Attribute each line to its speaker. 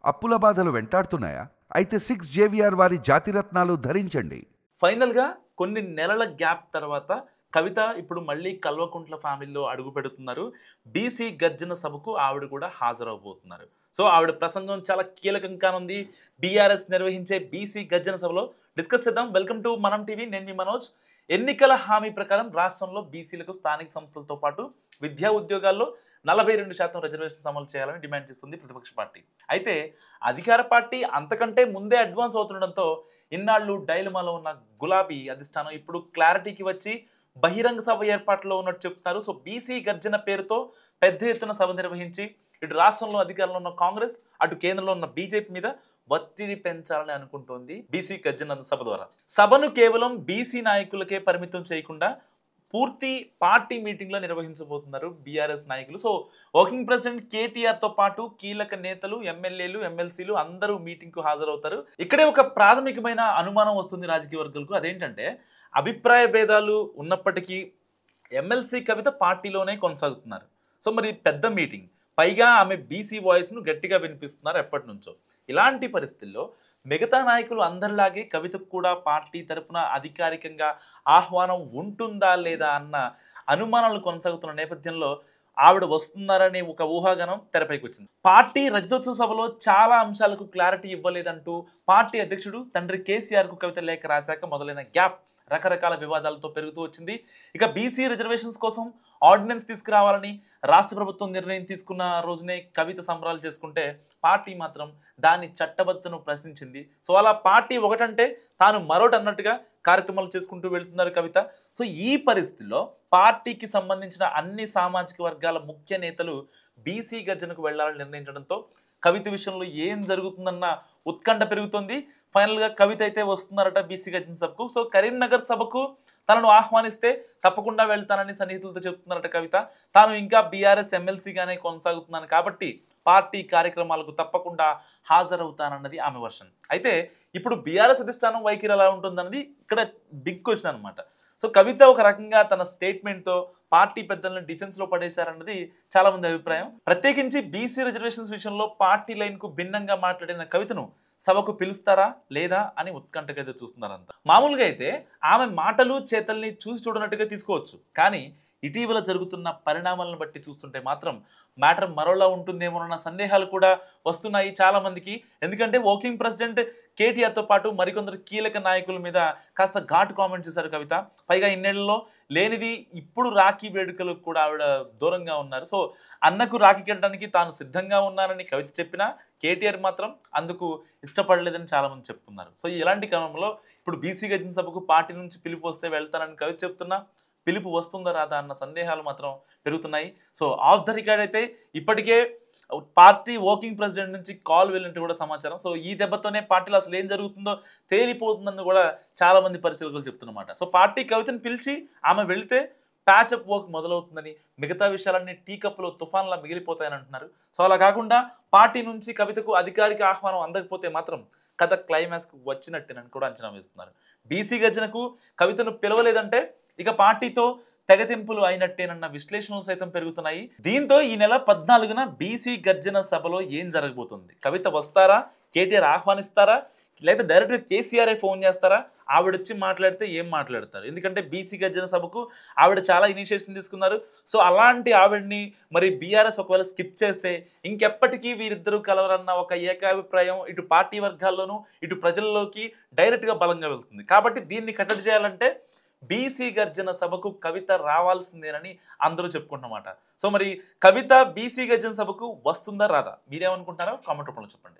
Speaker 1: అప్పుల బాధలు వెంటాడుతున్నాయా? అయితే 6 జేవిఆర్ వారి జాతిరత్నాలు ధరించండి.
Speaker 2: ఫైనల్‌గా కొన్ని నెలల గ్యాప్ తర్వాత కవిత ఇప్పుడు మళ్ళీ కల్వకుంట్ల ఫ్యామిలీలో అడుగు పెడుతున్నారు. బీసీ గర్జన సభకు ఆవిడ కూడా హాజరవబోతున్నారు. సో, ఆవిడ ప్రసంగం చాలా కీలకం కానుంది. బీఆర్ఎస్ నిర్వహించే బీసీ గర్జన సభలో డిస్కస్ చేద్దాం. వెల్కమ్ టు మనం టీవీ. నేను మీ మనోజ్. ఎన్నికల హామీ ప్రకారం రాష్ట్రంలో బీసీలకు స్థానిక సంస్థలతో పాటు విద్యా ఉద్యోగాల్లో 42% రిజర్వేషన్స్ అమలు చేయాలని డిమాండ్ చేస్తుంది ప్రతిపక్ష పార్టీ. అయితే అధికార పార్టీ అంతకంటే ముందే అడ్వాన్స్ అవుతుండడంతో ఇన్నాళ్ళు డైలమాలో ఉన్న గులాబీ అధిష్టానం ఇప్పుడు క్లారిటీకి వచ్చి బహిరంగ సభ ఏర్పాట్లో ఉన్నట్టు చెప్తున్నారు. సో, బీసీ గర్జన పేరుతో పెద్ద ఎత్తున సభ నిర్వహించి ఇటు రాష్ట్రంలో అధికారంలో ఉన్న కాంగ్రెస్, అటు కేంద్రంలో ఉన్న బీజేపీ మీద ఒత్తిడి పెంచాలని అనుకుంటోంది బీసీ గర్జన సభ ద్వారా. సభను కేవలం బీసీ నాయకులకే పరిమితం చేయకుండా పూర్తి పార్టీ మీటింగ్లో నిర్వహించబోతున్నారు బీఆర్ఎస్ నాయకులు. సో, వర్కింగ్ ప్రెసిడెంట్ కేటీఆర్తో పాటు కీలక నేతలు, ఎమ్మెల్యేలు, ఎమ్మెల్సీలు అందరూ మీటింగ్కు హాజరవుతారు. ఇక్కడే ఒక ప్రాథమికమైన అనుమానం వస్తుంది రాజకీయ వర్గాలకు. అదేంటంటే, అభిప్రాయ భేదాలు ఉన్నప్పటికీ ఎమ్మెల్సీ కవిత పార్టీలోనే కొనసాగుతున్నారు. సో, మరి పెద్ద మీటింగ్, పైగా ఆమె బీసీ వాయిస్ను గట్టిగా వినిపిస్తున్నారు ఎప్పటి నుంచో. ఇలాంటి పరిస్థితుల్లో మిగతా నాయకులు అందరిలాగే కవితకు కూడా పార్టీ తరపున అధికారికంగా ఆహ్వానం ఉంటుందా లేదా అన్న అనుమానాలు కొనసాగుతున్న నేపథ్యంలో ఆవిడ వస్తున్నారనే ఒక ఊహాగానం తెరపైకి వచ్చింది. పార్టీ రజతోత్సవ సభలో చాలా అంశాలకు క్లారిటీ ఇవ్వలేదంటూ పార్టీ అధ్యక్షుడు తండ్రి కేసీఆర్కు కవిత లేఖ రాశాక మొదలైన గ్యాప్ రకరకాల వివాదాలతో పెరుగుతూ వచ్చింది. ఇక బీసీ రిజర్వేషన్స్ కోసం ఆర్డినెన్స్ తీసుకురావాలని రాష్ట్ర ప్రభుత్వం నిర్ణయం తీసుకున్న రోజునే కవిత సంబరాలు చేసుకుంటే పార్టీ మాత్రం దాని చట్టబద్ధతను ప్రశ్నించింది. సో, అలా పార్టీ ఒకటంటే తాను మరొకటి అన్నట్టుగా కార్యక్రమాలు చేసుకుంటూ వెళ్తున్నారు కవిత. సో, ఈ పరిస్థితుల్లో పార్టీకి సంబంధించిన అన్ని సామాజిక వర్గాల ముఖ్య నేతలు బీసీ గర్జనకు వెళ్లాలని నిర్ణయించడంతో కవిత విషయంలో ఏం జరుగుతుందన్న ఉత్కంఠ పెరుగుతోంది. ఫైనల్గా కవిత అయితే వస్తున్నారట బీసీ గర్జన సభకు. సో, కరీంనగర్ సభకు తనను ఆహ్వానిస్తే తప్పకుండా వెళ్తానని సన్నిహితులతో చెప్తున్నారట కవిత. తాను ఇంకా బీఆర్ఎస్ ఎమ్మెల్సీగానే కొనసాగుతున్నాను కాబట్టి పార్టీ కార్యక్రమాలకు తప్పకుండా హాజరవుతానన్నది ఆమె వర్షన్. అయితే ఇప్పుడు బీఆర్ఎస్ అధిష్టానం వైఖరి ఎలా ఉంటుందన్నది ఇక్కడ బిగ్ క్వశ్చన్ అనమాట. సో, కవిత ఒక రకంగా తన స్టేట్మెంట్తో పార్టీ పెద్దలను డిఫెన్స్లో పడేశారన్నది చాలా మంది అభిప్రాయం. ప్రత్యేకించి బీసీ రిజర్వేషన్స్ విషయంలో పార్టీ లైన్కు భిన్నంగా మాట్లాడిన కవితను సభకు పిలుస్తారా లేదా అని ఉత్కంఠగా ఎదురు చూస్తున్నారంతా. మామూలుగా అయితే ఆమె మాటలు చేతల్ని చూసి చూడనట్టుగా తీసుకోవచ్చు. కానీ ఇటీవల జరుగుతున్న పరిణామాలను బట్టి చూస్తుంటే మాత్రం మ్యాటర్ మరోలా ఉంటుందేమోనన్న సందేహాలు కూడా వస్తున్నాయి చాలా మందికి. ఎందుకంటే వర్కింగ్ ప్రెసిడెంట్ కేటీఆర్తో పాటు మరికొందరు కీలక నాయకుల మీద కాస్త ఘాటు కామెంట్ చేశారు కవిత. పైగా ఇన్నేళ్లలో లేనిది ఇప్పుడు రాఖీ వేడుకలకు కూడా ఆవిడ దూరంగా ఉన్నారు. సో, అన్నకు రాఖీ కట్టడానికి తాను సిద్ధంగా ఉన్నానని కవిత చెప్పినా కేటీఆర్ మాత్రం అందుకు ఇష్టపడలేదని చాలామంది చెప్తున్నారు. సో, ఇలాంటి క్రమంలో ఇప్పుడు బీసీ గర్జన సభకు పార్టీ నుంచి పిలుపు వస్తే వెళ్తానని కవిత చెప్తున్నా పిలుపు వస్తుందా రాదా అన్న సందేహాలు మాత్రం పెరుగుతున్నాయి. సో, ఆఫ్ ద రికార్డ్ అయితే ఇప్పటికే పార్టీ వర్కింగ్ ప్రెసిడెంట్ నుంచి కాల్ వెళ్ళినట్టు కూడా సమాచారం. సో, ఈ దెబ్బతోనే పార్టీలో అసలు ఏం జరుగుతుందో తేలిపోతుందని కూడా చాలా మంది పరిశీలకులు చెప్తున్నమాట. సో, పార్టీ కవితను పిలిచి ఆమె వెళితే ప్యాచప్ వర్క్ మొదలవుతుందని, మిగతా విషయాలన్నీ టీ కప్పులో తుఫాన్లా మిగిలిపోతాయని అంటున్నారు. సో, అలా కాకుండా పార్టీ నుంచి కవితకు అధికారిక ఆహ్వానం అందకపోతే మాత్రం కథ క్లైమాక్స్కు వచ్చినట్టేనని కూడా అంచనా వేస్తున్నారు. బీసీ గర్జనకు కవితను పిలవలేదంటే ఇక పార్టీతో తెగతింపులు అయినట్టేనన్న విశ్లేషణలు సైతం పెరుగుతున్నాయి. దీంతో ఈ నెల 14న బీసీ గర్జన సభలో ఏం జరగబోతుంది? కవిత వస్తారా? కేటీఆర్ ఆహ్వానిస్తారా? లేదా డైరెక్ట్గా కేసీఆర్ఏ ఫోన్ చేస్తారా? ఆవిడొచ్చి మాట్లాడితే ఏం మాట్లాడతారు? ఎందుకంటే బీసీ గర్జన సభకు ఆవిడ చాలా ఇనిషియేషన్ తీసుకున్నారు. సో, అలాంటి ఆవిడని మరి బీఆర్ఎస్ ఒకవేళ స్కిప్ చేస్తే ఇంకెప్పటికీ వీరిద్దరూ కలవరన్న ఒక ఏకాభిప్రాయం ఇటు పార్టీ వర్గాల్లోనూ ఇటు ప్రజల్లోకి డైరెక్ట్గా బలంగా వెళ్తుంది. కాబట్టి దీన్ని కట్టడి చేయాలంటే బీసీ గర్జన సభకు కవిత రావాల్సిందేనని అందరూ చెప్పుకుంటున్నమాట. సో, మరి కవిత బీసీ గర్జన సభకు వస్తుందా రాదా? మీరేమనుకుంటారో కామెంట్ రూపంలో చెప్పండి.